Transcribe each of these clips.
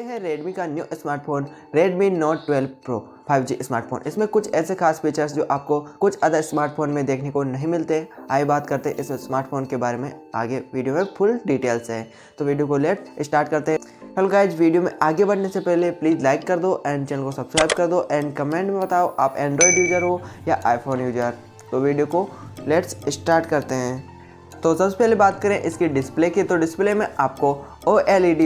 ये है Redmi का new smartphone Redmi Note 12 Pro 5G smartphone. इसमें कुछ ऐसे खास फीचर्स जो आपको कुछ अदर स्मार्टफोन में देखने को नहीं मिलते। आइए बात करते हैं इस स्मार्टफोन के बारे में आगे वीडियो में फुल डिटेल्स है। तो वीडियो को लेट स्टार्ट करते हैं। हेलो गाइज, वीडियो में आगे बढ़ने से पहले प्लीज़ लाइक कर दो एंड चैनल को सब्सक्राइब कर दो एंड कमेंट में बताओ आप एंड्रॉयड यूज़र हो या आईफोन यूज़र। तो वीडियो को लेट्स स्टार्ट करते हैं। तो सबसे पहले बात करें इसकी डिस्प्ले की, तो डिस्प्ले में आपको OLED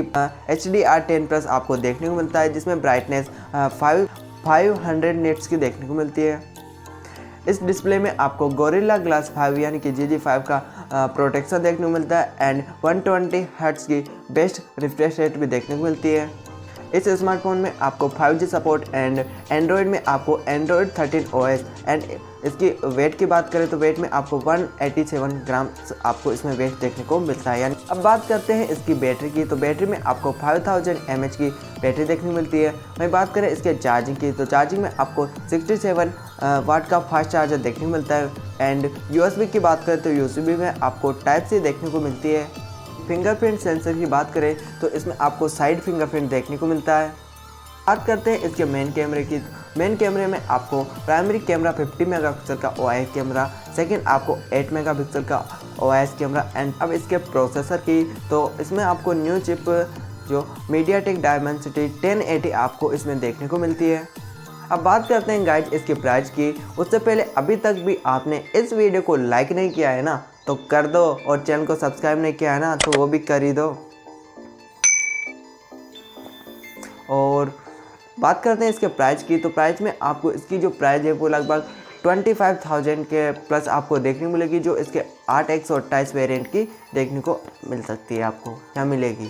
HDR10+ आपको देखने को मिलता है, जिसमें ब्राइटनेस 500 निट्स की देखने को मिलती है। इस डिस्प्ले में आपको गोरिल्ला ग्लास 5 यानी कि GG5 का प्रोटेक्शन देखने को मिलता है एंड 120 हर्ट्ज की बेस्ट रिफ्रेश रेट भी देखने को मिलती है। इस स्मार्टफोन में आपको 5G सपोर्ट एंड एंड्रॉयड में आपको Android 13 OS एंड इसकी वेट की बात करें तो वेट में आपको 187 ग्राम आपको इसमें वेट देखने को मिलता है। यानी अब बात करते हैं इसकी बैटरी की, तो बैटरी में आपको 5000 mAh की बैटरी देखने को मिलती है। वहीं बात करें इसके चार्जिंग की, तो चार्जिंग में आपको 67 वाट का फास्ट चार्जर देखने को मिलता है एंड USB की बात करें तो USB में आपको Type-C देखने को मिलती है। फिंगरप्रिंट सेंसर की बात करें तो इसमें आपको साइड फिंगरप्रिंट देखने को मिलता है। बात करते हैं इसके मेन कैमरे की। मेन कैमरे में आपको प्राइमरी कैमरा 50 मेगापिक्सल का OIS कैमरा, सेकंड आपको 8 मेगापिक्सल का OIS कैमरा एंड अब इसके प्रोसेसर की, तो इसमें आपको न्यू चिप जो MediaTek Dimensity 1080 आपको इसमें देखने को मिलती है। अब बात करते हैं गाइज इसके प्राइस की। उससे पहले अभी तक भी आपने इस वीडियो को लाइक नहीं किया है ना, तो कर दो, और चैनल को सब्सक्राइब नहीं किया है ना, तो वो भी कर ही दो। और बात करते हैं इसके प्राइस की, तो प्राइस में आपको इसकी जो प्राइस है वो लगभग 25,000 के प्लस आपको देखने को मिलेगी, जो इसके 8 128 वेरिएंट की देखने को मिल सकती है, आपको यहाँ मिलेगी।